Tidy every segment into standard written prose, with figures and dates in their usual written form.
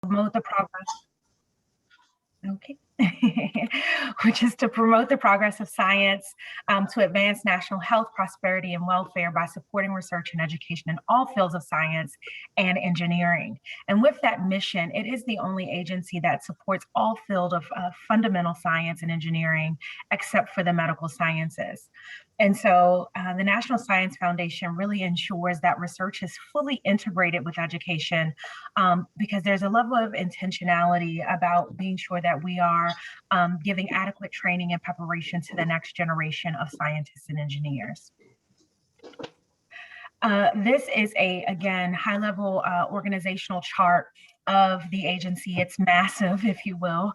promote the progress. Okay. Which is to promote the progress of science, to advance national health, prosperity, and welfare by supporting research and education in all fields of science and engineering. And with that mission, it is the only agency that supports all fields of fundamental science and engineering, except for the medical sciences. And so the National Science Foundation really ensures that research is fully integrated with education, because there's a level of intentionality about being sure that we are giving adequate training and preparation to the next generation of scientists and engineers. This is again, high-level organizational chart of the agency. It's massive, if you will,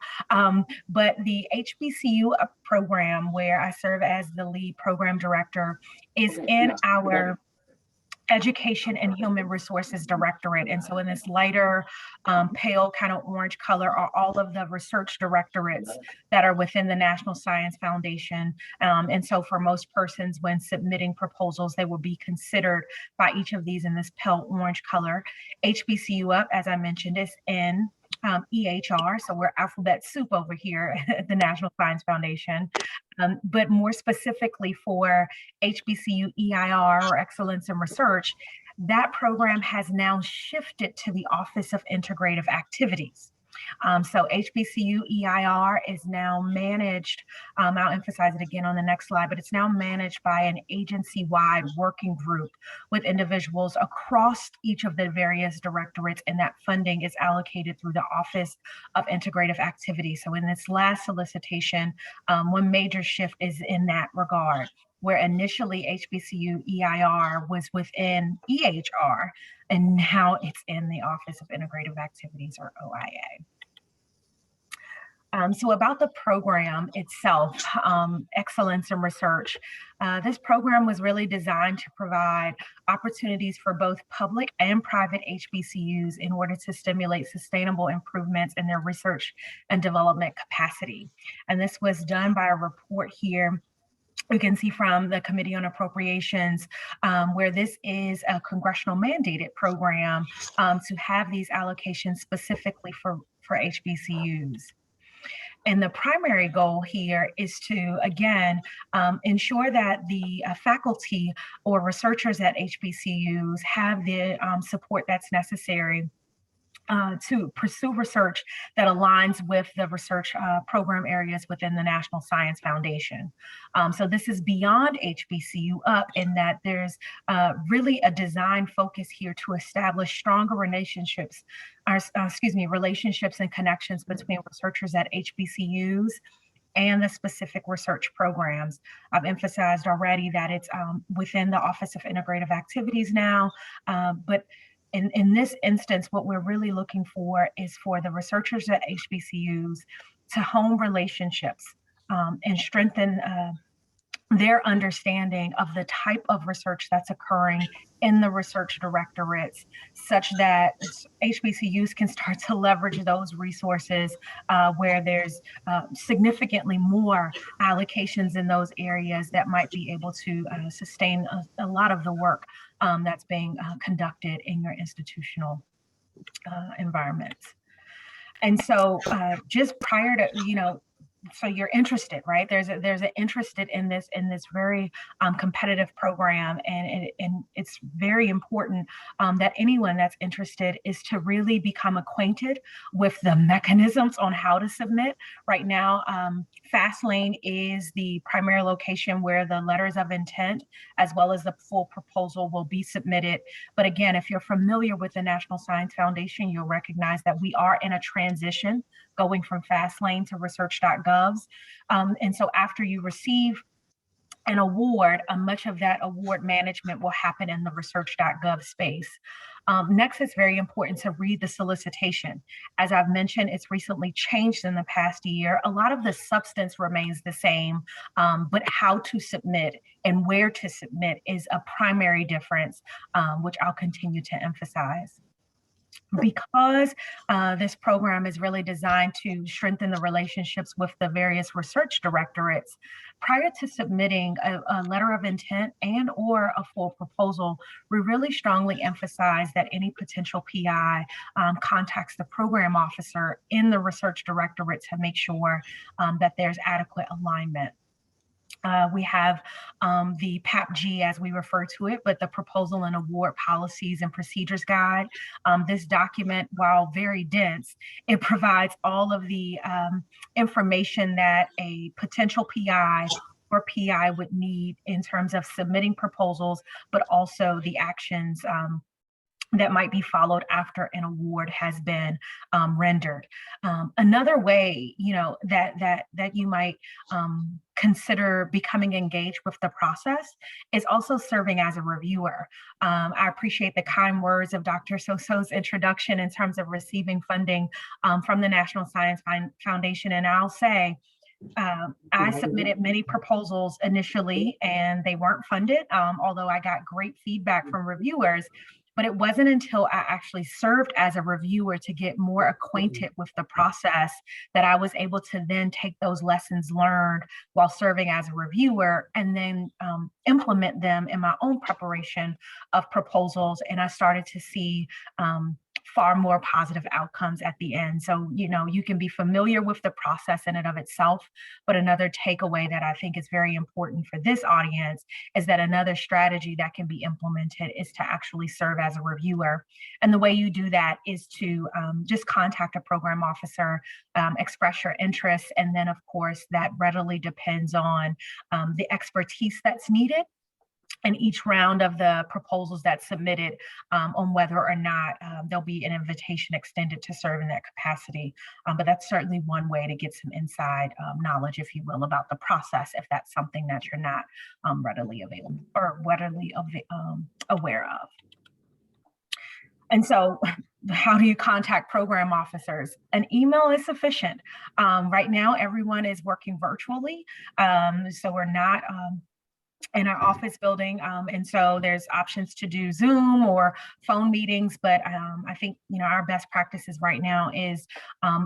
but the HBCU program, where I serve as the lead program director, is in our Education and Human Resources Directorate. And so in this lighter pale kind of orange color are all of the research directorates that are within the National Science Foundation. And so for most persons, when submitting proposals, they will be considered by each of these in this pale orange color. HBCU-UP, as I mentioned, is in EHR, so we're alphabet soup over here at the National Science Foundation. But more specifically for HBCU-EiR, or Excellence in Research, that program has now shifted to the Office of Integrative Activities. So HBCU-EiR is now managed, I'll emphasize it again on the next slide, but it's now managed by an agency-wide working group with individuals across each of the various directorates, and that funding is allocated through the Office of Integrative Activities. So in this last solicitation, one major shift is in that regard, where initially HBCU-EiR was within EHR, and now it's in the Office of Integrative Activities, or OIA. So about the program itself, Excellence in Research, this program was really designed to provide opportunities for both public and private HBCUs in order to stimulate sustainable improvements in their research and development capacity. And this was done by a report here you can see from the Committee on Appropriations, where this is a congressional mandated program to have these allocations specifically for HBCUs. And the primary goal here is to, again, ensure that the faculty or researchers at HBCUs have the support that's necessary to pursue research that aligns with the research program areas within the National Science Foundation. So this is beyond HBCU-UP in that there's really a design focus here to establish stronger relationships, relationships and connections between researchers at HBCUs and the specific research programs. I've emphasized already that it's within the Office of Integrative Activities now, but in this instance, what we're really looking for is for the researchers at HBCUs to hone relationships and strengthen their understanding of the type of research that's occurring in the research directorates, such that HBCUs can start to leverage those resources where there's significantly more allocations in those areas that might be able to sustain a lot of the work that's being conducted in your institutional environments. And so just prior to, so you're interested, right? There's an interested in this very competitive program, and it's very important that anyone that's interested is to really become acquainted with the mechanisms on how to submit. Right now, Fastlane is the primary location where the letters of intent as well as the full proposal will be submitted. But again, if you're familiar with the National Science Foundation, you'll recognize that we are in a transition going from Fastlane to research.gov. And so after you receive an award, much of that award management will happen in the research.gov space. Next, it's very important to read the solicitation. As I've mentioned, it's recently changed in the past year. A lot of the substance remains the same, but how to submit and where to submit is a primary difference, which I'll continue to emphasize. Because this program is really designed to strengthen the relationships with the various research directorates, prior to submitting a letter of intent and or a full proposal, we really strongly emphasize that any potential PI contacts the program officer in the research directorate to make sure that there's adequate alignment. We have the PAPG, as we refer to it, but the Proposal and Award Policies and Procedures Guide. This document, while very dense, it provides all of the information that a potential PI or PI would need in terms of submitting proposals, but also the actions that might be followed after an award has been rendered. Another way, that you might consider becoming engaged with the process is also serving as a reviewer. I appreciate the kind words of Dr. Soso's introduction in terms of receiving funding from the National Science Foundation, and I'll say, I submitted many proposals initially and they weren't funded, although I got great feedback from reviewers. But it wasn't until I actually served as a reviewer to get more acquainted with the process that I was able to then take those lessons learned while serving as a reviewer and then implement them in my own preparation of proposals. And I started to see far more positive outcomes at the end. So, you can be familiar with the process in and of itself, but another takeaway that I think is very important for this audience is that another strategy that can be implemented is to actually serve as a reviewer. And the way you do that is to just contact a program officer, express your interest, and then of course that readily depends on the expertise that's needed in each round of the proposals that's submitted on whether or not there'll be an invitation extended to serve in that capacity. But that's certainly one way to get some inside knowledge, if you will, about the process, if that's something that you're not readily available or readily aware of. And so how do you contact program officers? An email is sufficient. Right now, everyone is working virtually. So we're not in our office building. And so there's options to do Zoom or phone meetings, but I think, our best practices right now is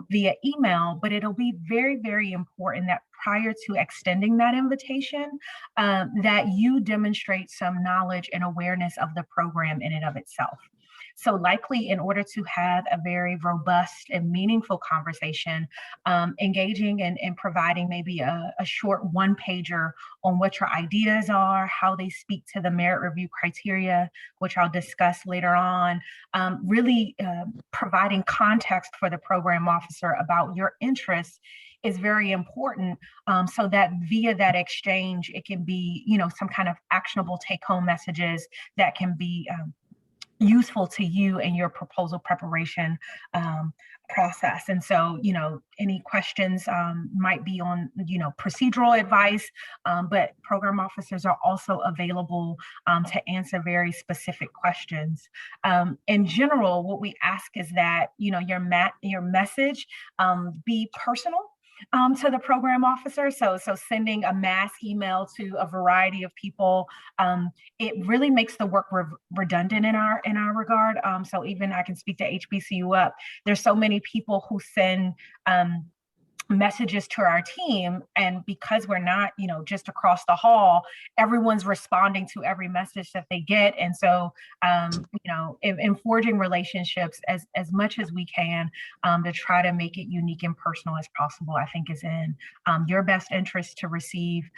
via email, but it'll be very, very important that prior to extending that invitation, that you demonstrate some knowledge and awareness of the program in and of itself. So likely, in order to have a very robust and meaningful conversation, engaging and providing maybe a short one-pager on what your ideas are, how they speak to the merit review criteria, which I'll discuss later on, really providing context for the program officer about your interests is very important, so that via that exchange, it can be, some kind of actionable take-home messages that can be useful to you in your proposal preparation process. And so, any questions might be on, procedural advice, but program officers are also available to answer very specific questions. In general, what we ask is that, your message be personal to the program officer. So sending a mass email to a variety of people, it really makes the work redundant in our regard. So even I can speak to HBCU-EiR. There's so many people who send messages to our team, and because we're not, just across the hall, everyone's responding to every message that they get. And so, in forging relationships as much as we can, to try to make it unique and personal as possible, I think is in your best interest to receive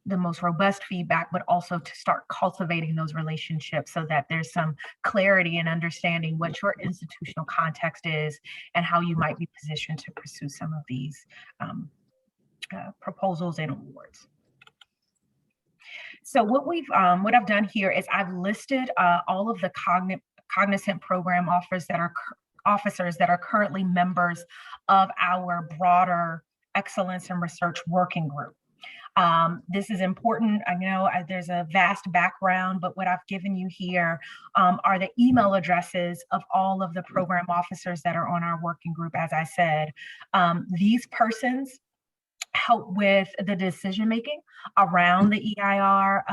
the most robust feedback, but also to start cultivating those relationships so that there's some clarity and understanding what your institutional context is and how you might be positioned to pursue some of these proposals and awards. So what I've done here is I've listed all of the Cognizant program officers that are currently members of our broader Excellence in Research Working Group. This is important. I know there's a vast background, but what I've given you here are the email addresses of all of the program officers that are on our working group. As I said, these persons help with the decision making around the EIR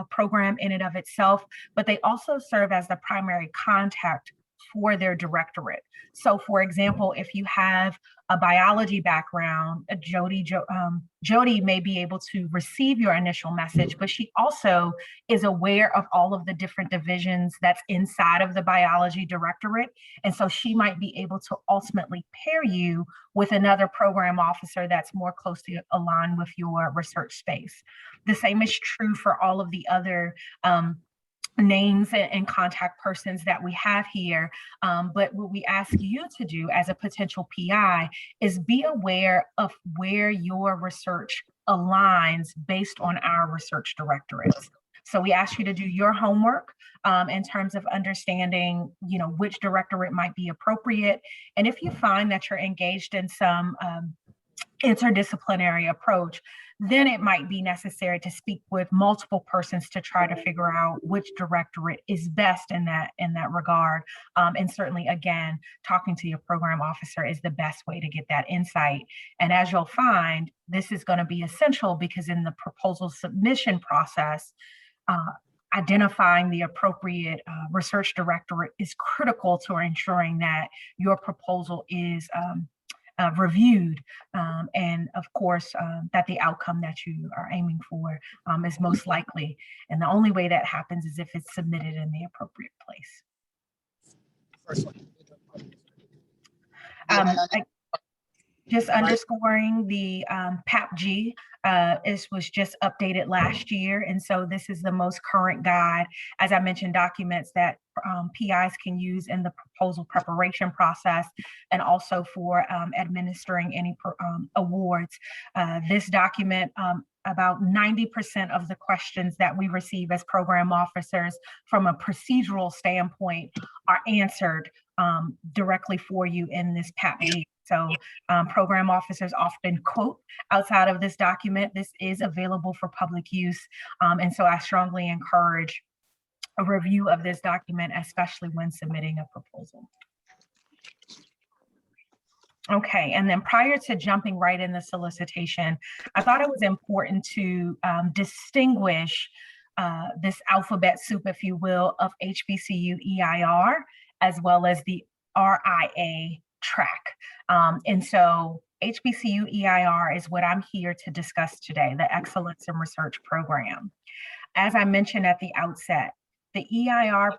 program in and of itself, but they also serve as the primary contact for their directorate. So, for example, if you have a biology background, Jody may be able to receive your initial message, but she also is aware of all of the different divisions that's inside of the biology directorate. And so she might be able to ultimately pair you with another program officer that's more closely aligned with your research space. The same is true for all of the other names and contact persons that we have here. But what we ask you to do as a potential PI is be aware of where your research aligns based on our research directorates. So we ask you to do your homework in terms of understanding, which directorate might be appropriate. And if you find that you're engaged in some interdisciplinary approach, then it might be necessary to speak with multiple persons to try to figure out which directorate is best in that regard. And certainly, again, talking to your program officer is the best way to get that insight. And as you'll find, this is going to be essential because in the proposal submission process, identifying the appropriate research directorate is critical to ensuring that your proposal is reviewed, and of course, that the outcome that you are aiming for is most likely. And the only way that happens is if it's submitted in the appropriate place. Just underscoring the PAPG was just updated last year. And so this is the most current guide, as I mentioned, documents that PIs can use in the proposal preparation process and also for administering any awards. This document, about 90% of the questions that we receive as program officers from a procedural standpoint are answered directly for you in this PAPG. So program officers often quote outside of this document. This is available for public use. And so I strongly encourage a review of this document, especially when submitting a proposal. Okay, and then prior to jumping right in the solicitation, I thought it was important to distinguish this alphabet soup, if you will, of HBCU-EiR, as well as the RIA track. And so HBCU-EiR is what I'm here to discuss today, the Excellence in Research Program. As I mentioned at the outset, the EIR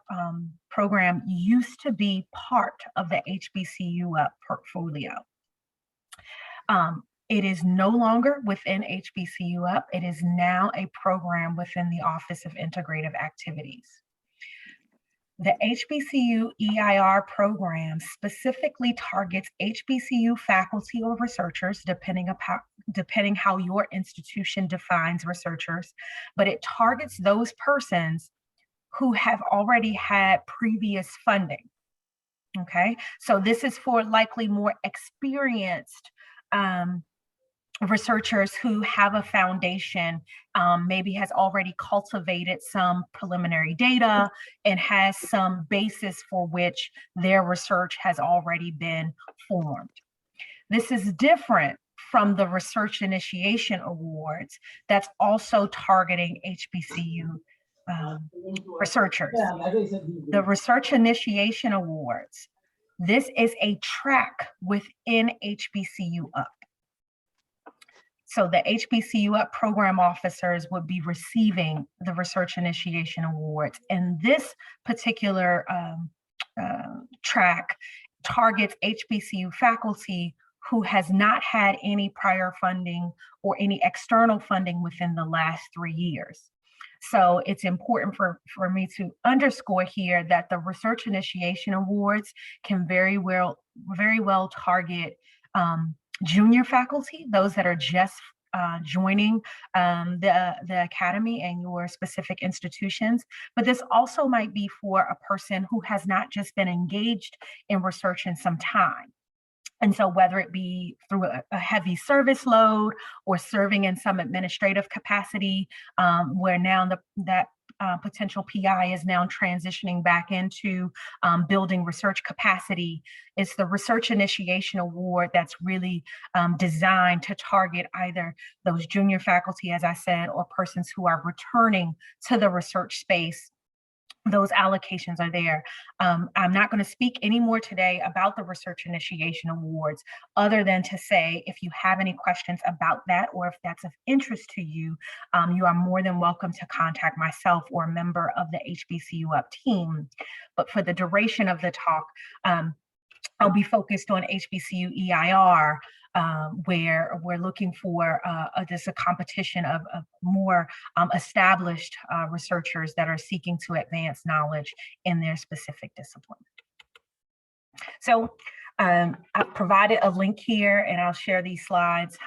program used to be part of the HBCU portfolio. It is no longer within HBCU-UP. It is now a program within the Office of Integrative Activities. The HBCU-EiR program specifically targets HBCU faculty or researchers, depending how your institution defines researchers, but it targets those persons who have already had previous funding. Okay, so this is for likely more experienced researchers who have a foundation, maybe has already cultivated some preliminary data and has some basis for which their research has already been formed. This is different from the Research Initiation Awards that's also targeting HBCU researchers. The Research Initiation Awards, this is a track within HBCU-UP. So the HBCU-UP program officers would be receiving the Research Initiation Awards. And this particular track targets HBCU faculty who has not had any prior funding or any external funding within the last 3 years. So it's important for me to underscore here that the Research Initiation Awards can very well target junior faculty, those that are just joining the academy and your specific institutions. But this also might be for a person who has not just been engaged in research in some time. And so whether it be through a heavy service load or serving in some administrative capacity, where now that potential PI is now transitioning back into building research capacity. It's the Research Initiation Award that's really designed to target either those junior faculty, as I said, or persons who are returning to the research space. Those allocations are there. I'm not going to speak anymore today about the Research Initiation Awards, other than to say, if you have any questions about that, or if that's of interest to you, you are more than welcome to contact myself or a member of the HBCU-UP team. But for the duration of the talk, I'll be focused on HBCU-EiR, where we're looking for just a competition of more established researchers that are seeking to advance knowledge in their specific discipline. So I've provided a link here, and I'll share these slides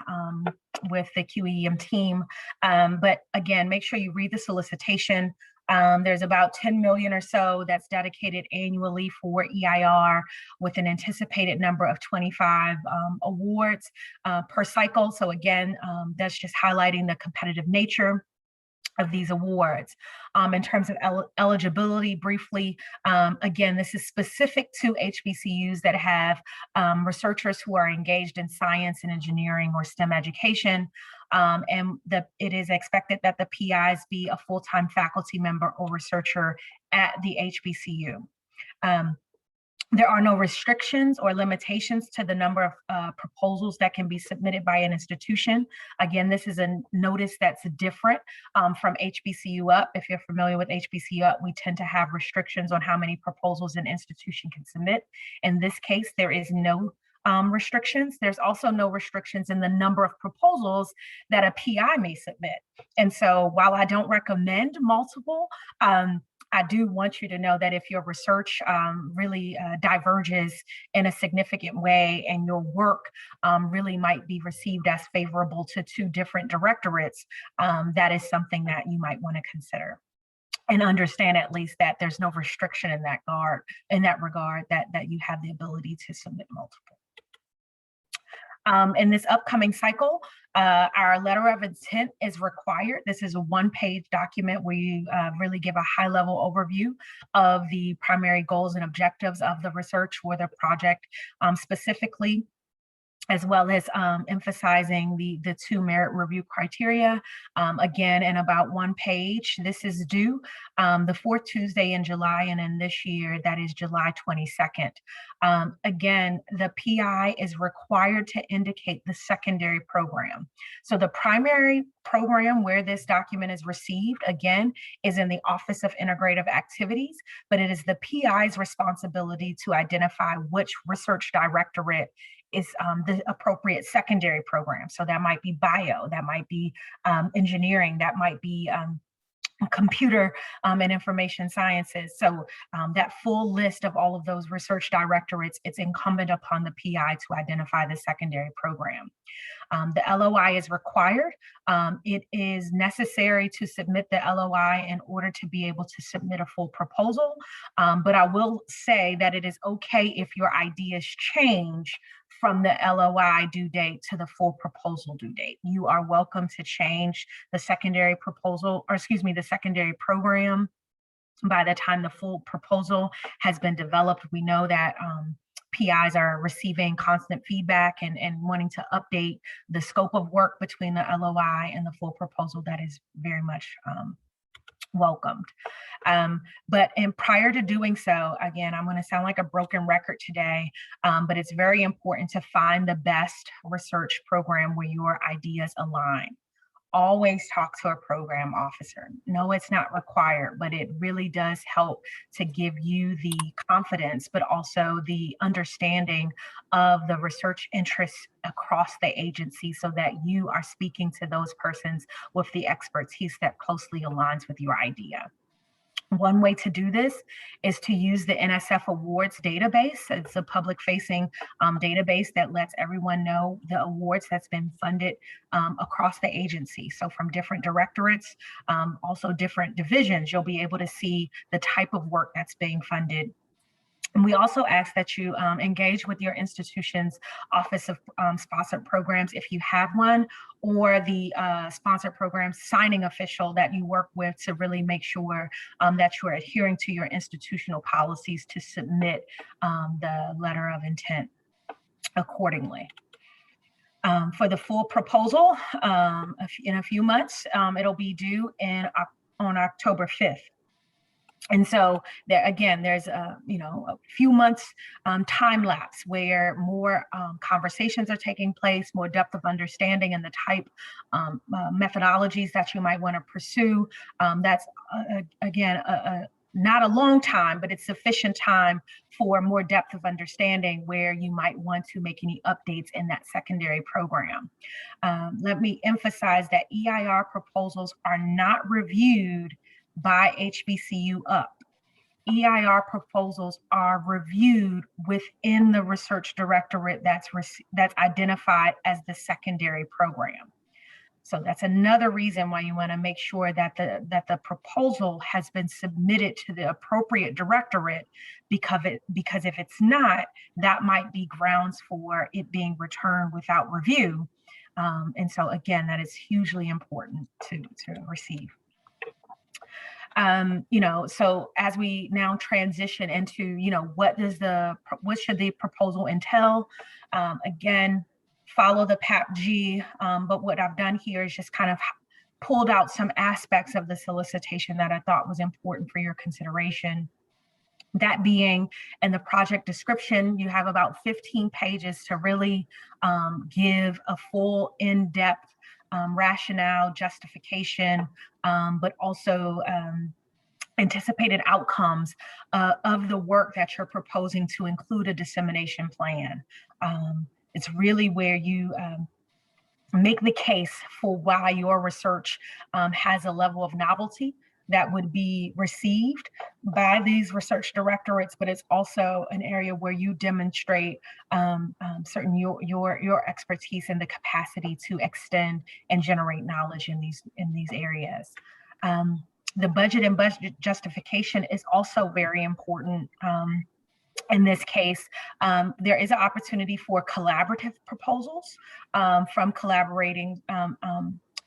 with the QEM team. But again, make sure you read the solicitation. There's about 10 million or so that's dedicated annually for EIR, with an anticipated number of 25 awards per cycle. So again, that's just highlighting the competitive nature of these awards. In terms of eligibility, briefly, again, this is specific to HBCUs that have researchers who are engaged in science and engineering or STEM education. And it is expected that the PIs be a full-time faculty member or researcher at the HBCU. There are no restrictions or limitations to the number of proposals that can be submitted by an institution. Again, this is a notice that's different from HBCU-UP. If you're familiar with HBCU-UP, we tend to have restrictions on how many proposals an institution can submit. In this case, there is no restrictions. There's also no restrictions in the number of proposals that a PI may submit. And so while I don't recommend multiple, I do want you to know that if your research really diverges in a significant way, and your work really might be received as favorable to two different directorates, that is something that you might want to consider. And understand at least that there's no restriction in that regard, that you have the ability to submit multiple. In this upcoming cycle, our letter of intent is required. This is a one-page document where you really give a high-level overview of the primary goals and objectives of the research or the project specifically, as well as emphasizing the two merit review criteria. Again, in about one page. This is due the fourth Tuesday in July, and in this year, that is July 22nd. Again, the PI is required to indicate the secondary program. So the primary program where this document is received, again, is in the Office of Integrative Activities, but it is the PI's responsibility to identify which research directorate is the appropriate secondary program. So that might be bio, that might be engineering, that might be computer and information sciences. So that full list of all of those research directorates, it's incumbent upon the PI to identify the secondary program. The LOI is required. It is necessary to submit the LOI in order to be able to submit a full proposal. But I will say that it is okay if your ideas change from the LOI due date to the full proposal due date. You are welcome to change the secondary proposal, or excuse me, the secondary program by the time the full proposal has been developed. We know that PIs are receiving constant feedback and wanting to update the scope of work between the LOI and the full proposal. That is very much welcomed. But prior to doing so, again, I'm going to sound like a broken record today, but it's very important to find the best research program where your ideas align. Always talk to a program officer. No, it's not required, but it really does help to give you the confidence, but also the understanding of the research interests across the agency, so that you are speaking to those persons with the expertise that closely aligns with your idea. One way to do this is to use the NSF Awards database. It's a public-facing database that lets everyone know the awards that's been funded across the agency. So from different directorates, also different divisions, you'll be able to see the type of work that's being funded And we also ask that you engage with your institution's Office of Sponsored Programs if you have one, or the sponsored program signing official that you work with to really make sure that you're adhering to your institutional policies to submit the letter of intent accordingly. For the full proposal, in a few months, it'll be due on October 5th. And so there again, there's a few months time lapse where more conversations are taking place, more depth of understanding, and the type methodologies that you might want to pursue. That's again not a long time, but it's sufficient time for more depth of understanding where you might want to make any updates in that secondary program. Let me emphasize that EIR proposals are not reviewed by HBCU-UP. EIR proposals are reviewed within the research directorate that's identified as the secondary program. So that's another reason why you want to make sure that the proposal has been submitted to the appropriate directorate, because if it's not, that might be grounds for it being returned without review. And so again, that is hugely important to receive. So as we now transition into, what should the proposal entail? Again, follow the PAPG, but what I've done here is just kind of pulled out some aspects of the solicitation that I thought was important for your consideration. That being, in the project description, you have about 15 pages to really give a full in-depth rationale, justification, but also anticipated outcomes of the work that you're proposing to include a dissemination plan. It's really where you make the case for why your research has a level of novelty that would be received by these research directorates, but it's also an area where you demonstrate certain your expertise and the capacity to extend and generate knowledge in these areas. The budget and budget justification is also very important. In this case, there is an opportunity for collaborative proposals from collaborating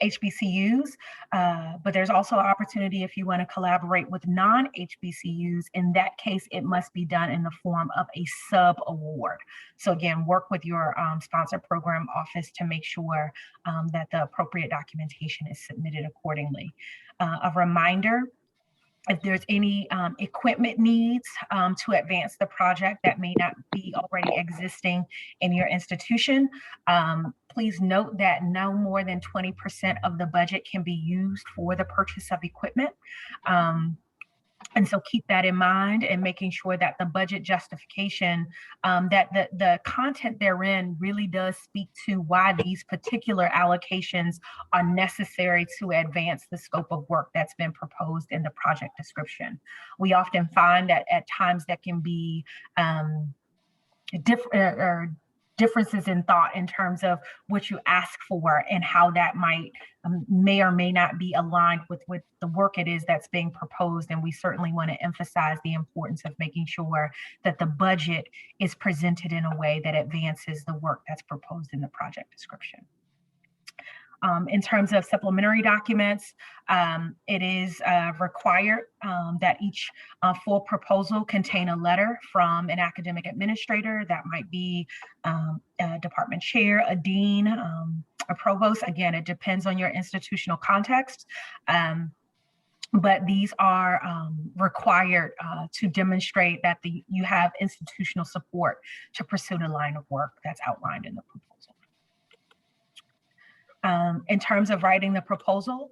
HBCUs, but there's also an opportunity if you want to collaborate with non-HBCUs. In that case, it must be done in the form of a sub-award. So again, work with your sponsor program office to make sure that the appropriate documentation is submitted accordingly. A reminder, if there's any equipment needs to advance the project that may not be already existing in your institution, please note that no more than 20% of the budget can be used for the purchase of equipment. And so keep that in mind, and making sure that the budget justification, that the content therein really does speak to why these particular allocations are necessary to advance the scope of work that's been proposed in the project description. We often find that at times that can be differences in thought in terms of what you ask for and how that might may or may not be aligned with the work it is that's being proposed. And we certainly want to emphasize the importance of making sure that the budget is presented in a way that advances the work that's proposed in the project description. In terms of supplementary documents, it is required that each full proposal contain a letter from an academic administrator. That might be a department chair, a dean, a provost. Again, it depends on your institutional context. But these are required to demonstrate that you have institutional support to pursue the line of work that's outlined in the proposal. In terms of writing the proposal,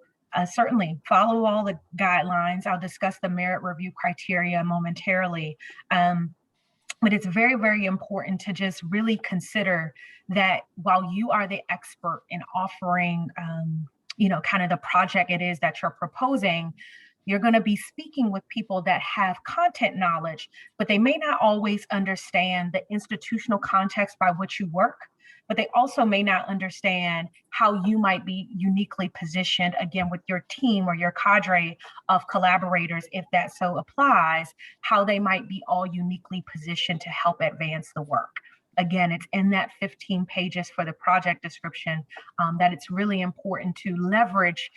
certainly follow all the guidelines. I'll discuss the merit review criteria momentarily. But it's very, very important to just really consider that while you are the expert in offering, kind of the project it is that you're proposing, You're going to be speaking with people that have content knowledge, but they may not always understand the institutional context by which you work, but they also may not understand how you might be uniquely positioned, again, with your team or your cadre of collaborators, if that so applies, how they might be all uniquely positioned to help advance the work. Again, it's in that 15 pages for the project description that it's really important to leverage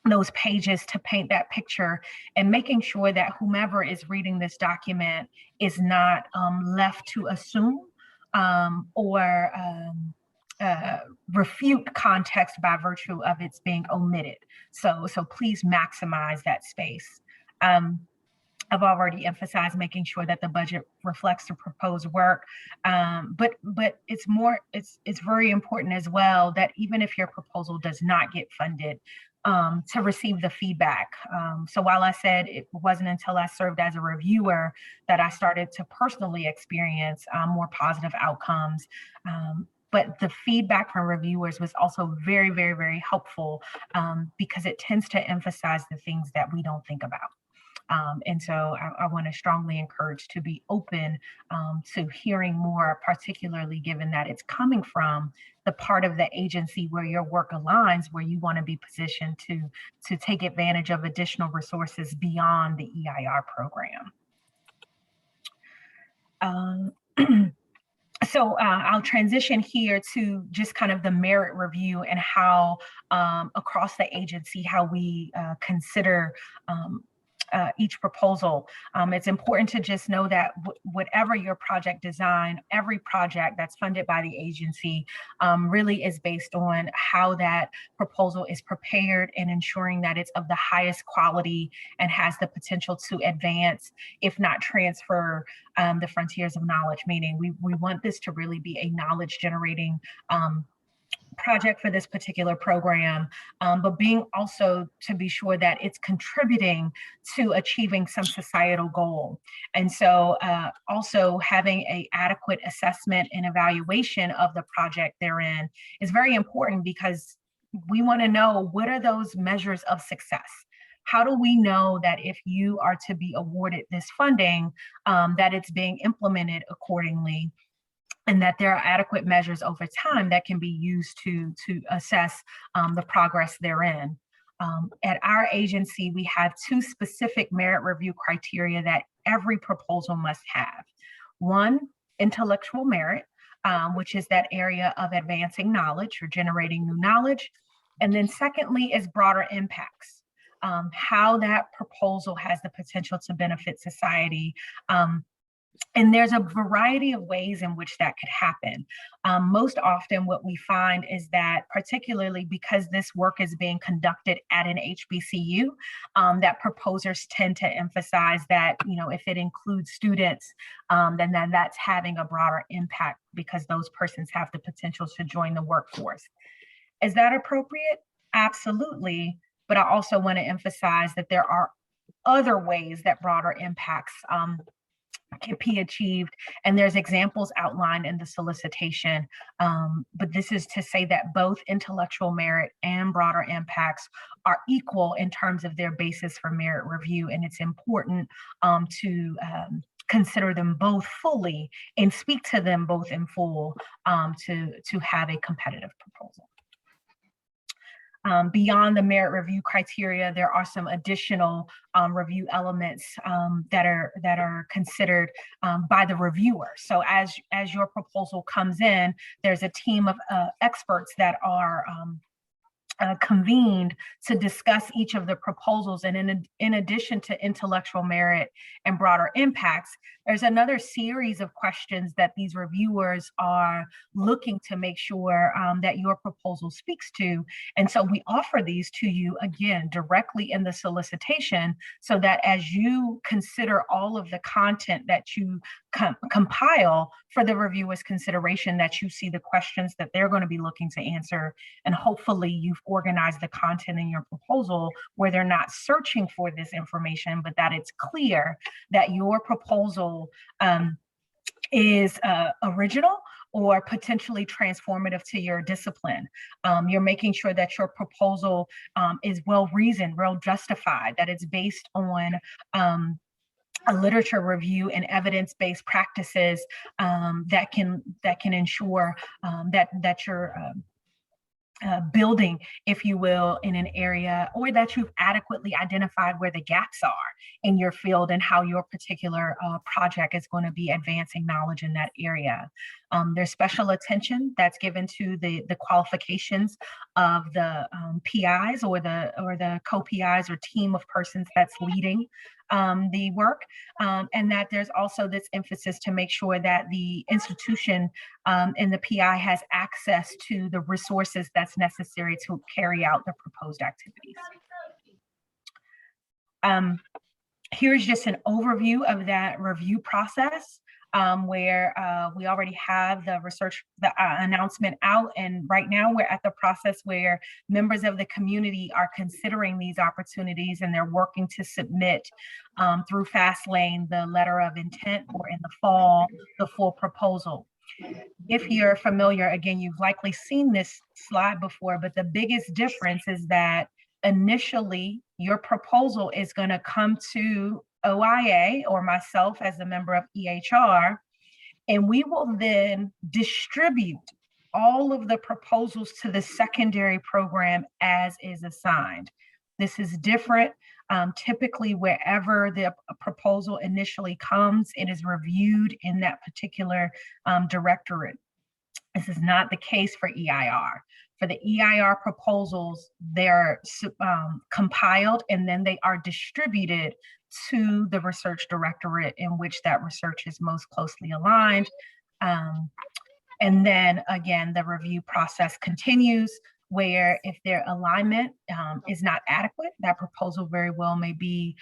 those pages to paint that picture, and making sure that whomever is reading this document is not left to assume or refute context by virtue of its being omitted. So please maximize that space. I've already emphasized making sure that the budget reflects the proposed work, but it's very important as well that even if your proposal does not get funded, to receive the feedback. So while I said it wasn't until I served as a reviewer that I started to personally experience more positive outcomes, but the feedback from reviewers was also very, very, very helpful because it tends to emphasize the things that we don't think about. And so I want to strongly encourage to be open to hearing more, particularly given that it's coming from the part of the agency where your work aligns, where you want to be positioned to take advantage of additional resources beyond the EIR program. So I'll transition here to just kind of the merit review and how across the agency, how we consider each proposal. It's important to just know that whatever your project design, every project that's funded by the agency really is based on how that proposal is prepared and ensuring that it's of the highest quality and has the potential to advance, if not transfer, the frontiers of knowledge, meaning we want this to really be a knowledge generating project for this particular program, but being also to be sure that it's contributing to achieving some societal goal. And so also having an adequate assessment and evaluation of the project therein is very important, because we want to know what are those measures of success. How do we know that if you are to be awarded this funding, that it's being implemented accordingly, and that there are adequate measures over time that can be used to assess the progress therein. At our agency, we have two specific merit review criteria that every proposal must have. One, intellectual merit, which is that area of advancing knowledge or generating new knowledge. And then secondly is broader impacts, how that proposal has the potential to benefit society. And there's a variety of ways in which that could happen. Most often what we find is that, particularly because this work is being conducted at an HBCU, that proposers tend to emphasize that, if it includes students, then that's having a broader impact because those persons have the potential to join the workforce. Is that appropriate? Absolutely. But I also want to emphasize that there are other ways that broader impacts can be achieved, and there's examples outlined in the solicitation, but this is to say that both intellectual merit and broader impacts are equal in terms of their basis for merit review, and it's important to consider them both fully and speak to them both in full to have a competitive proposal. Beyond the merit review criteria, there are some additional review elements that are considered by the reviewer. So as your proposal comes in, there's a team of experts that are convened to discuss each of the proposals. And in addition to intellectual merit and broader impacts, there's another series of questions that these reviewers are looking to make sure that your proposal speaks to. And so we offer these to you, again, directly in the solicitation, so that as you consider all of the content that you compile for the reviewer's consideration, that you see the questions that they're going to be looking to answer, and hopefully you've organized the content in your proposal where they're not searching for this information, but that it's clear that your proposal is original, or potentially transformative to your discipline. You're making sure that your proposal is well reasoned, well justified, that it's based on a literature review and evidence-based practices that can ensure that you're building, if you will, in an area, or that you've adequately identified where the gaps are in your field and how your particular project is going to be advancing knowledge in that area. There's special attention that's given to the qualifications of the PIs or the co-PIs or team of persons that's leading the work, and that there's also this emphasis to make sure that the institution and the PI has access to the resources that's necessary to carry out the proposed activities. Here's just an overview of that review process, where we already have the announcement out, and right now we're at the process where members of the community are considering these opportunities, and they're working to submit through FastLane the letter of intent, or in the fall, the full proposal. If you're familiar, again, you've likely seen this slide before, but the biggest difference is that initially your proposal is going to come to OIA, or myself as a member of EHR, and we will then distribute all of the proposals to the secondary program as is assigned. This is different. Typically, wherever the proposal initially comes, it is reviewed in that particular directorate. This is not the case for EIR. For the EIR proposals, they're compiled and then they are distributed to the research directorate in which that research is most closely aligned. And then again, the review process continues, where if their alignment is not adequate, that proposal very well may be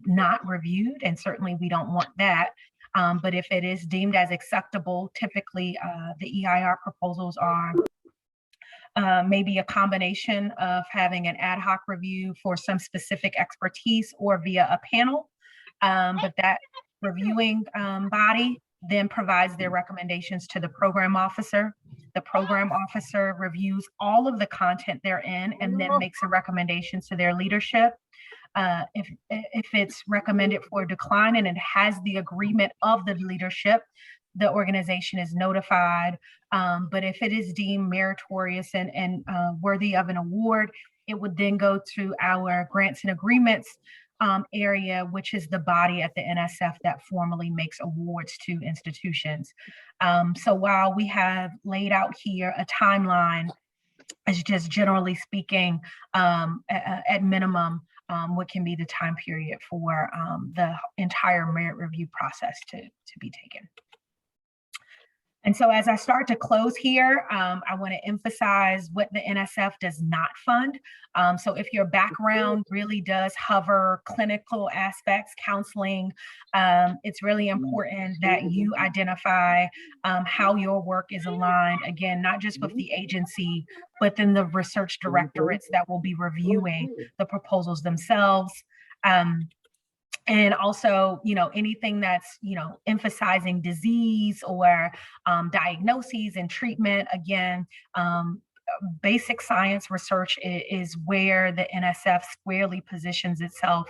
not reviewed, and certainly we don't want that. But if it is deemed as acceptable, typically the EIR proposals are maybe a combination of having an ad hoc review for some specific expertise or via a panel. But that reviewing body then provides their recommendations to the program officer. The program officer reviews all of the content therein and then makes a recommendation to their leadership. If it's recommended for decline and it has the agreement of the leadership, the organization is notified. But if it is deemed meritorious and worthy of an award, it would then go to our grants and agreements area, which is the body at the NSF that formally makes awards to institutions. So while we have laid out here a timeline, as just generally speaking, at minimum, what can be the time period for the entire merit review process to be taken. And so as I start to close here, I want to emphasize what the NSF does not fund. So if your background really does hover clinical aspects, counseling, it's really important that you identify how your work is aligned, again, not just with the agency, but then the research directorates that will be reviewing the proposals themselves. And also, anything that's, emphasizing disease or diagnoses and treatment. Again, basic science research is where the NSF squarely positions itself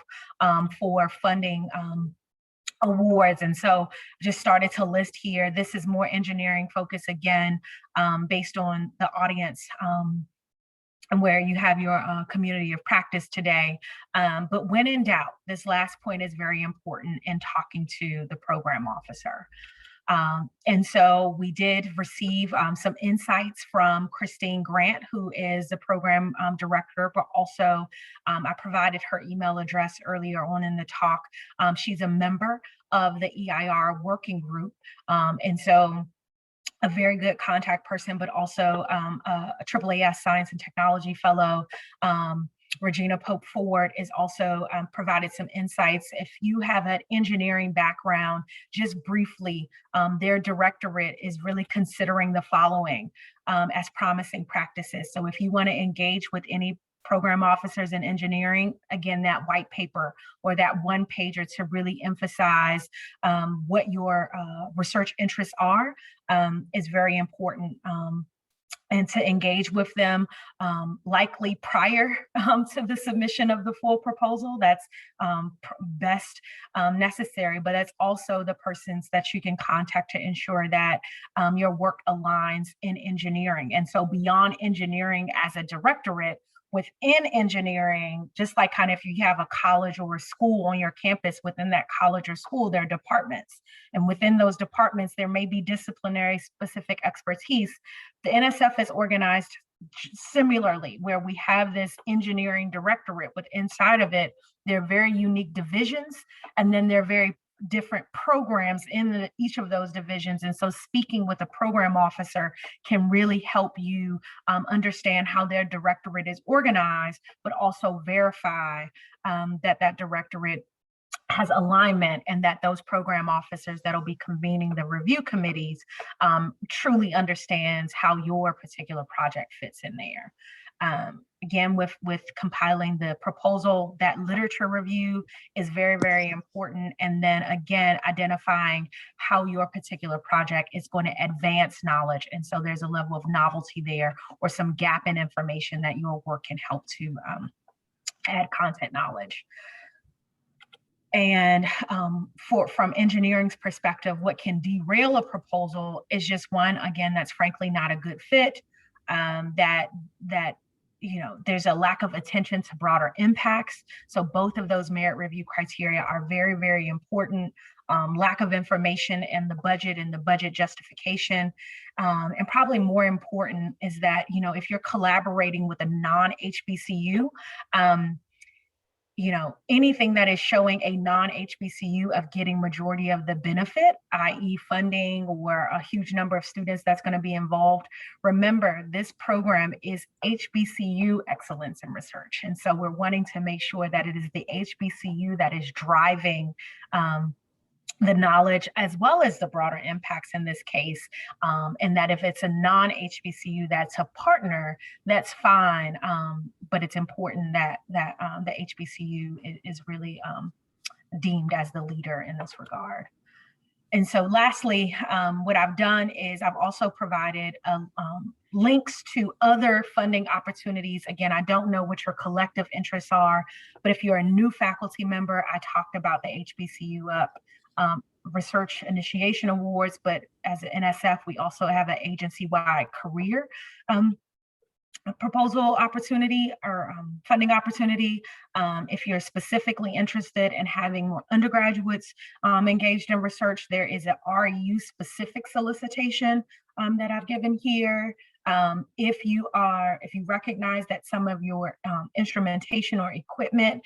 for funding awards. And so just started to list here. This is more engineering focus, again, based on the audience and where you have your community of practice today. But when in doubt, this last point is very important in talking to the program officer. And so we did receive some insights from Christine Grant, who is the program director, but also I provided her email address earlier on in the talk. She's a member of the EIR working group. And so a very good contact person, but also a AAAS Science and Technology Fellow. Regina Pope Ford is also provided some insights. If you have an engineering background, just briefly, their directorate is really considering the following as promising practices. So if you want to engage with any program officers in engineering, again, that white paper or that one pager to really emphasize what your research interests are is very important. And to engage with them likely prior to the submission of the full proposal. That's best necessary, but that's also the persons that you can contact to ensure that your work aligns in engineering. And so beyond engineering as a directorate, within engineering, just like kind of if you have a college or a school on your campus, within that college or school, there are departments. And within those departments, there may be disciplinary specific expertise. The NSF is organized similarly, where we have this engineering directorate, but inside of it, there are very unique divisions, and then there are very different programs in each of those divisions. And so speaking with a program officer can really help you understand how their directorate is organized, but also verify that that directorate has alignment and that those program officers that'll be convening the review committees truly understands how your particular project fits in there. Again, with compiling the proposal, that literature review is very, very important. And then again, identifying how your particular project is going to advance knowledge. And so there's a level of novelty there or some gap in information that your work can help to add content knowledge. And from engineering's perspective, what can derail a proposal is just one, again, that's frankly not a good fit, there's a lack of attention to broader impacts. So both of those merit review criteria are very, very important. Lack of information in the budget and the budget justification. And probably more important is that, if you're collaborating with a non-HBCU, anything that is showing a non-HBCU of getting majority of the benefit, i.e. funding or a huge number of students that's going to be involved. Remember, this program is HBCU excellence in research. And so we're wanting to make sure that it is the HBCU that is driving the knowledge as well as the broader impacts in this case, and that if it's a non-HBCU that's a partner, that's fine, but it's important that the HBCU is really deemed as the leader in this regard. And so lastly, what I've done is I've also provided links to other funding opportunities. Again, I don't know what your collective interests are, but if you're a new faculty member, I talked about the HBCU-UP Research Initiation Awards, but as an NSF, we also have an agency-wide career proposal opportunity or funding opportunity. If you're specifically interested in having more undergraduates engaged in research, there is an REU specific solicitation that I've given here. If you recognize that some of your instrumentation or equipment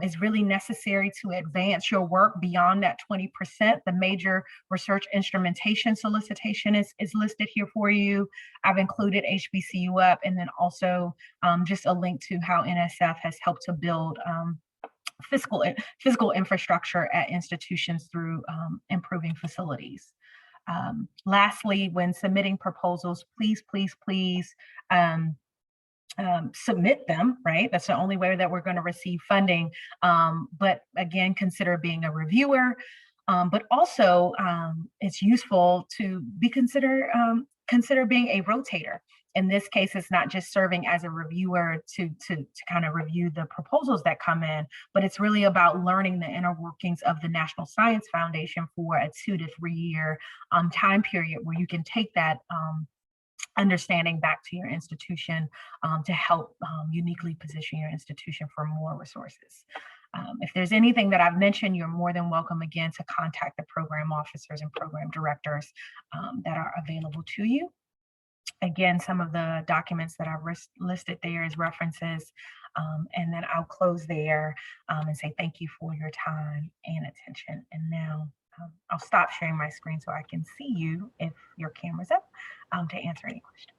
is really necessary to advance your work beyond that 20%, the major research instrumentation solicitation is listed here for you. I've included HBCU-UP and then also just a link to how NSF has helped to build physical infrastructure at institutions through improving facilities. Lastly, when submitting proposals, please submit them, right? That's the only way that we're going to receive funding. But again, consider being a reviewer, but also it's useful to consider being a rotator. In this case, it's not just serving as a reviewer to kind of review the proposals that come in, but it's really about learning the inner workings of the National Science Foundation for a 2 to 3 year time period where you can take that understanding back to your institution to help uniquely position your institution for more resources. If there's anything that I've mentioned, you're more than welcome again to contact the program officers and program directors that are available to you. Again, some of the documents that I've listed there as references, and then I'll close there and say thank you for your time and attention. And now I'll stop sharing my screen so I can see you if your camera's up to answer any questions.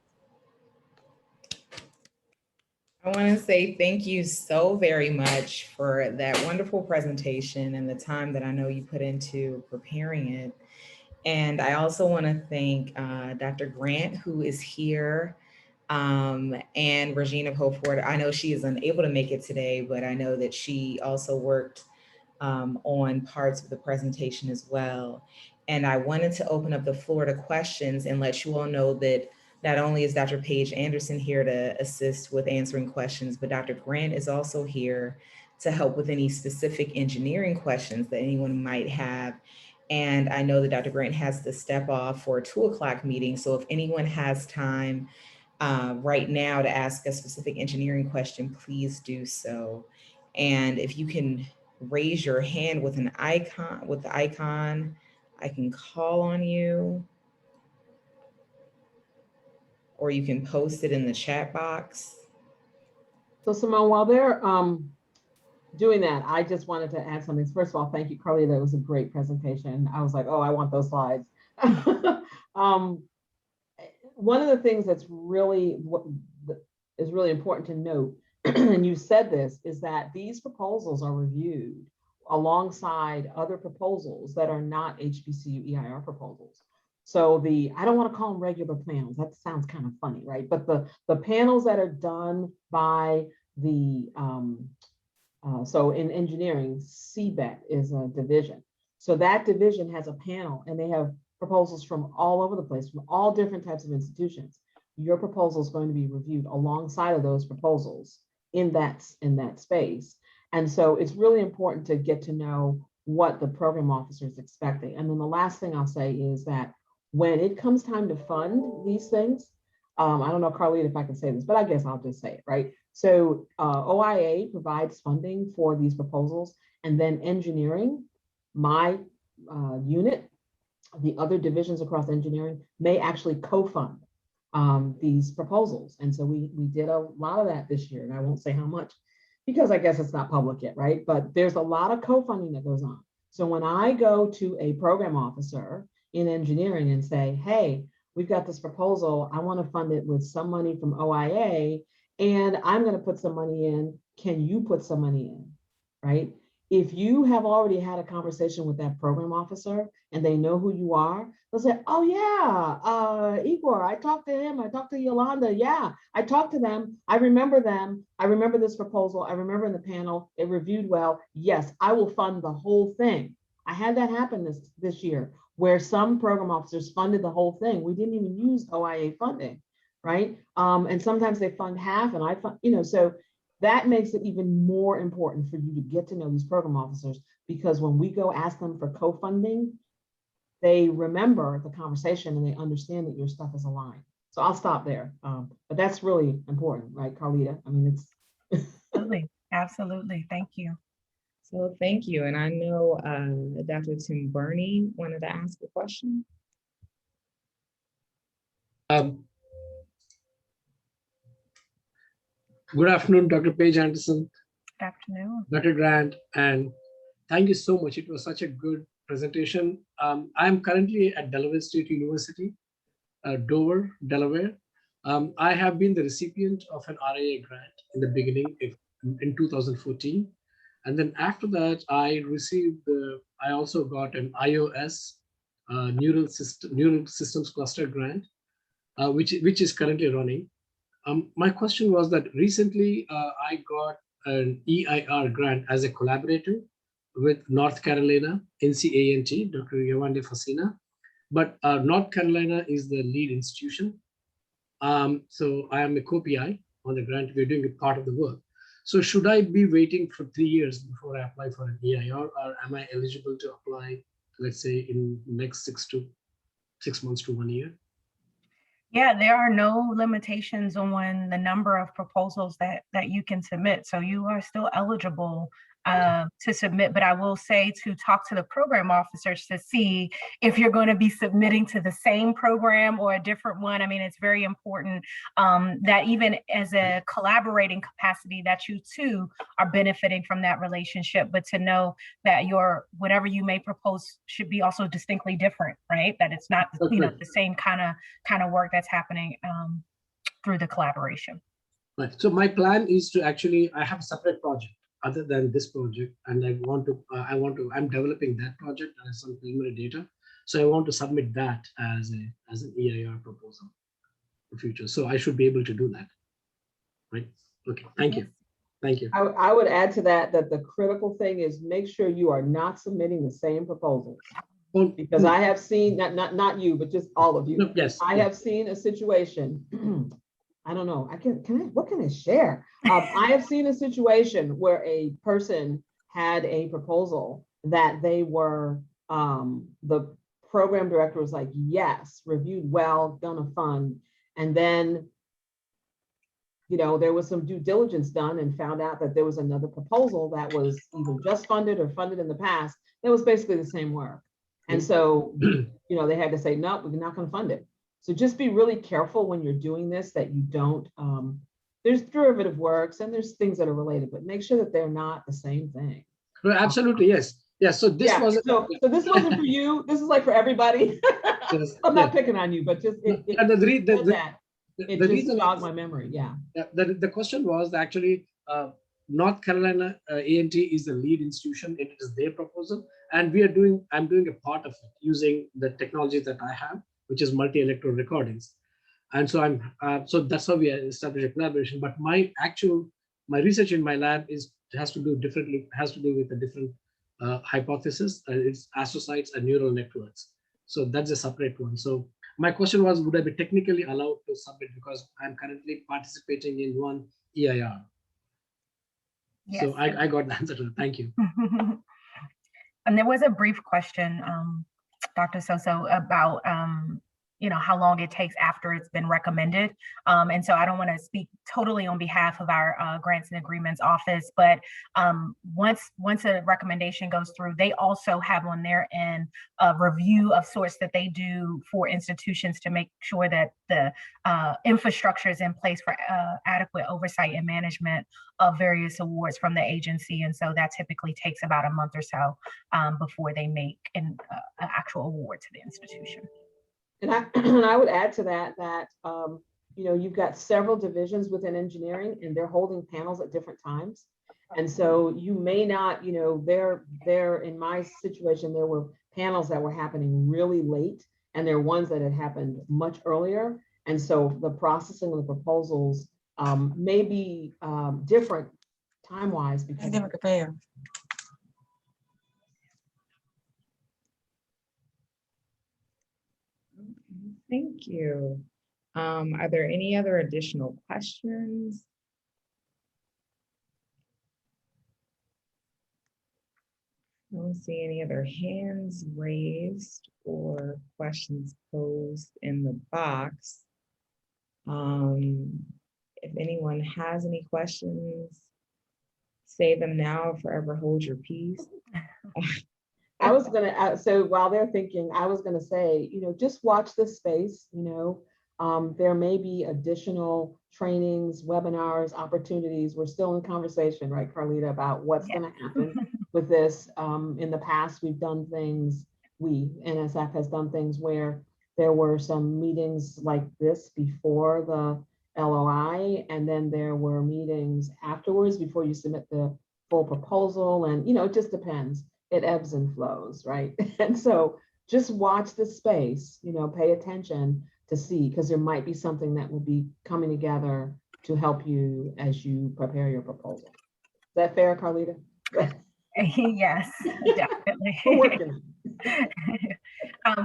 I want to say thank you so very much for that wonderful presentation and the time that I know you put into preparing it. And I also want to thank Dr. Grant, who is here and Regina Pope-Porter. I know she is unable to make it today, but I know that she also worked on parts of the presentation as well. And I wanted to open up the floor to questions and let you all know that not only is Dr. Paige-Anderson here to assist with answering questions, but Dr. Grant is also here to help with any specific engineering questions that anyone might have. And I know that Dr. Grant has to step off for a 2 o'clock meeting. So if anyone has time right now to ask a specific engineering question, please do so. And if you can raise your hand with an icon, I can call on you, or you can post it in the chat box. So Simone, while they're doing that, I just wanted to add something. First of all, thank you, Carly. That was a great presentation. I was like, oh, I want those slides. One of the things that's really is really important to note, and you said this, is that these proposals are reviewed alongside other proposals that are not HBCU-EiR proposals. So I don't want to call them regular panels. That sounds kind of funny, right? But the panels that are done by the, so in engineering, CBET is a division. So that division has a panel and they have proposals from all over the place, from all different types of institutions. Your proposal is going to be reviewed alongside of those proposals in that space. And so it's really important to get to know what the program officer is expecting. And then the last thing I'll say is that when it comes time to fund these things, I don't know, Carleitta, if I can say this, but I guess I'll just say it, right? So OIA provides funding for these proposals, and then engineering, my unit, the other divisions across engineering may actually co-fund these proposals. And so we did a lot of that this year, and I won't say how much because I guess it's not public yet, right? But there's a lot of co-funding that goes on. So when I go to a program officer in engineering and say, hey, we've got this proposal, I want to fund it with some money from OIA, and I'm going to put some money in, can you put some money in, right? If you have already had a conversation with that program officer and they know who you are, they'll say, oh yeah, Igor, I talked to him, I talked to Yolanda, yeah, I talked to them, I remember this proposal, I remember in the panel, it reviewed well, yes, I will fund the whole thing. I had that happen this year where some program officers funded the whole thing. We didn't even use OIA funding, right? And sometimes they fund half and I fund, so that makes it even more important for you to get to know these program officers, because when we go ask them for co-funding, they remember the conversation and they understand that your stuff is aligned. So I'll stop there. But that's really important, right, Carleitta? I mean, it's Absolutely. Thank you. So thank you. And I know Dr. Tim Burney wanted to ask a question. Good afternoon, Dr. Paige-Anderson. Good afternoon. Dr. Grant, and thank you so much. It was such a good presentation. I'm currently at Delaware State University, Dover, Delaware. I have been the recipient of an RIA grant in the beginning in 2014. And then after that, I also got an IOS, Neural Systems Cluster grant, which is currently running. My question was that recently I got an EIR grant as a collaborator with North Carolina, NCANT, Dr. Yawande Fasina, but North Carolina is the lead institution. So I am a co-PI on the grant. We're doing a part of the work. So should I be waiting for 3 years before I apply for an EIR, or am I eligible to apply, let's say, in the next 6 months to 1 year? Yeah, there are no limitations on the number of proposals that you can submit. So you are still eligible to submit, but I will say to talk to the program officers to see if you're going to be submitting to the same program or a different one. I mean, it's very important that even as a collaborating capacity that you too are benefiting from that relationship, but to know that whatever you may propose should be also distinctly different, right? That it's not the same kind of work that's happening through the collaboration. Right. So my plan is to I have a separate project other than this project, and I'm developing that project and some preliminary data. So I want to submit that as an EIR proposal. future. So I should be able to do that, right? Okay, thank you. Thank you. I would add to that the critical thing is make sure you are not submitting the same proposals. Because I have seen, not you, but just all of you. No, yes. I have seen a situation, I don't know, what can I share? I have seen a situation where a person had a proposal that they were, the program director was like, yes, reviewed well, gonna fund. And then, you know, there was some due diligence done and found out that there was another proposal that was either just funded or funded in the past. That was basically the same work. And so, you know, they had to say, no, we're not going to fund it. So just be really careful when you're doing this, that you don't, there's derivative works and there's things that are related, but make sure that they're not the same thing. Well, absolutely, yes. Yeah, so this was so this wasn't for you. This is like for everybody. Yes, I'm not picking on you, but just it just jogged my memory. Yeah. The question was actually North Carolina A&T is the lead institution. It is their proposal, and I'm doing a part of it using the technology that I have, which is multi-electrode recordings. And so so that's how we established a collaboration. But my research in my lab has to do with a different hypothesis. It's astrocytes and neural networks. So that's a separate one. So my question was, would I be technically allowed to submit, because I'm currently participating in one EIR? Yes. So I got the answer to that. Thank you. And there was a brief question, Dr. Soso, about you know, how long it takes after it's been recommended. And so I don't want to speak totally on behalf of our grants and agreements office, but once a recommendation goes through, they also have on their end a review of sorts that they do for institutions to make sure that the infrastructure is in place for adequate oversight and management of various awards from the agency. And so that typically takes about a month or so before they make an actual award to the institution. And I would add to that, you know, you've got several divisions within engineering and they're holding panels at different times. And so you may not, you know, there in my situation, there were panels that were happening really late and there are ones that had happened much earlier. And so the processing of the proposals may be different time-wise because Thank you. Are there any other additional questions? I don't see any other hands raised or questions posed in the box. If anyone has any questions, say them now, forever hold your peace. I was gonna, so while they're thinking, I was gonna say, you know, just watch this space, you know, there may be additional trainings, webinars, opportunities. We're still in conversation, right, Carleitta, about what's gonna happen with this. In the past, we've done things, NSF has done things where there were some meetings like this before the LOI, and then there were meetings afterwards before you submit the full proposal. And, you know, it just depends. It ebbs and flows, right? And so just watch the space, you know, pay attention to see, because there might be something that will be coming together to help you as you prepare your proposal. Is that fair, Carleitta? Yes, definitely. We're working.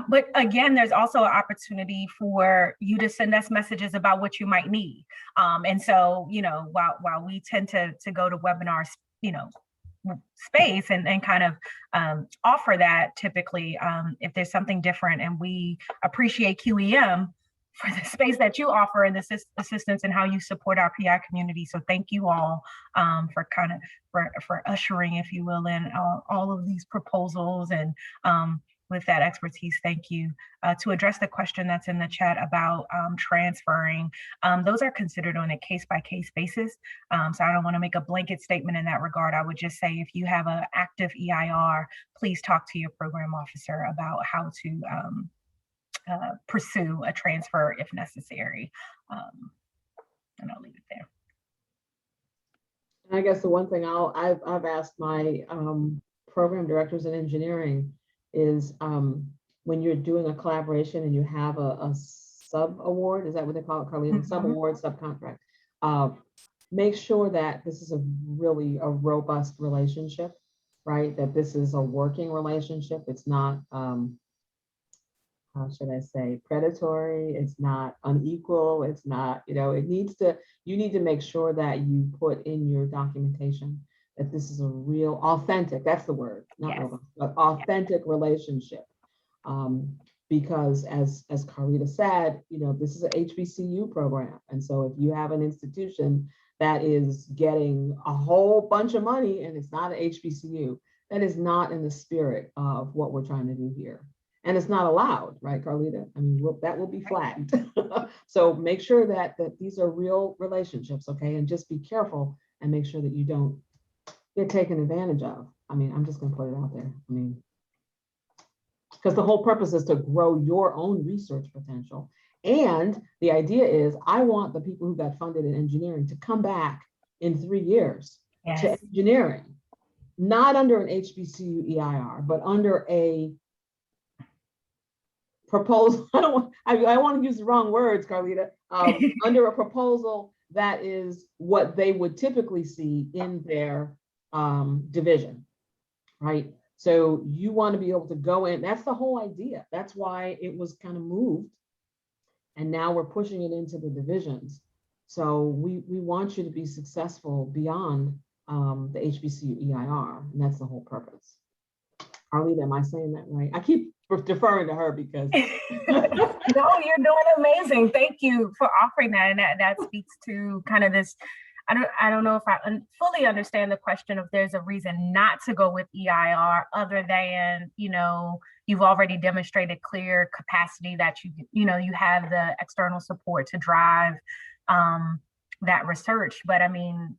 But again, there's also an opportunity for you to send us messages about what you might need. And so, you know, while we tend to go to webinars, you know, space and kind of offer that typically, if there's something different, and we appreciate QEM for the space that you offer and the assistance and how you support our PI community. So thank you all for kind of for ushering, if you will, in all of these proposals and with that expertise. Thank you. To address the question that's in the chat about transferring, those are considered on a case-by-case basis. So I don't want to make a blanket statement in that regard. I would just say if you have an active EIR, please talk to your program officer about how to pursue a transfer if necessary. And I'll leave it there. I guess the one thing I've asked my program directors in engineering is when you're doing a collaboration and you have a sub-award. Is that what they call it, Carleitta? Sub-award, subcontract. Make sure that this is a robust relationship, right? That this is a working relationship. It's not, how should I say, predatory. It's not unequal. It's not, you need to make sure that you put in your documentation that this is a real, authentic, that's the word, not robust, but authentic relationship. Because as Carleitta said, this is an HBCU program. And so if you have an institution that is getting a whole bunch of money and it's not an HBCU, that is not in the spirit of what we're trying to do here. And it's not allowed, right, Carleitta? I mean, that will be flagged. So make sure that these are real relationships, okay? And just be careful and make sure that you don't get taken advantage of. I mean, I'm just gonna put it out there. I mean, because the whole purpose is to grow your own research potential. And the idea is I want the people who got funded in engineering to come back in 3 years to engineering, not under an HBCU-EiR, but under a proposal. I want to use the wrong words, Carleitta, under a proposal that is what they would typically see in their division, right? So you want to be able to go in. That's the whole idea. That's why it was kind of moved. And now we're pushing it into the divisions. So we want you to be successful beyond the HBCU-EiR, and that's the whole purpose. Carleitta, am I saying that right? I keep deferring to her because. No, you're doing amazing. Thank you for offering that. And that speaks to kind of this, I don't know if I fully understand the question of there's a reason not to go with EIR other than, you've already demonstrated clear capacity that you have the external support to drive that research. But I mean,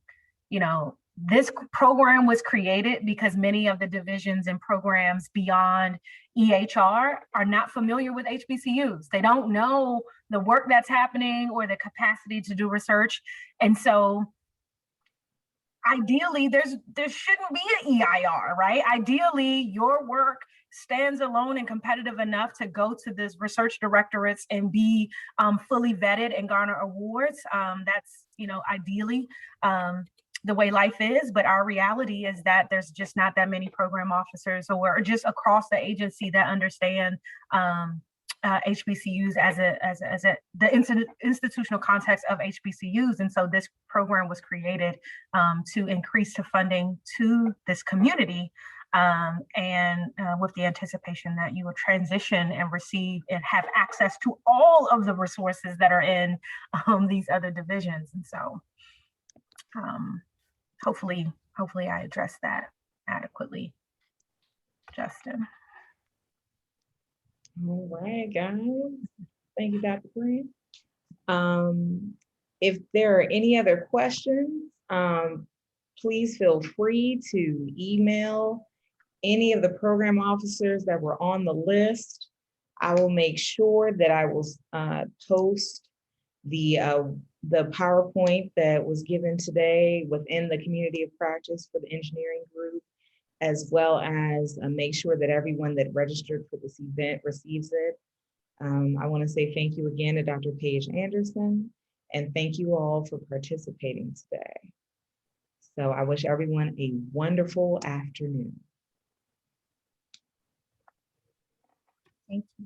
this program was created because many of the divisions and programs beyond EHR are not familiar with HBCUs. They don't know the work that's happening or the capacity to do research. And so ideally, there shouldn't be an EIR, right? Ideally, your work stands alone and competitive enough to go to this research directorates and be fully vetted and garner awards. That's, ideally the way life is, but our reality is that there's just not that many program officers or just across the agency that understand HBCUs as the institutional context of HBCUs. And so this program was created to increase the funding to this community and with the anticipation that you will transition and receive and have access to all of the resources that are in these other divisions. And so hopefully I addressed that adequately, Justin. All right, guys. Thank you, Dr. Green. If there are any other questions, please feel free to email any of the program officers that were on the list. I will make sure that I will post the PowerPoint that was given today within the community of practice for the engineering group, as well as make sure that everyone that registered for this event receives it. I want to say thank you again to Dr. Paige-Anderson, and thank you all for participating today. So I wish everyone a wonderful afternoon. Thank you.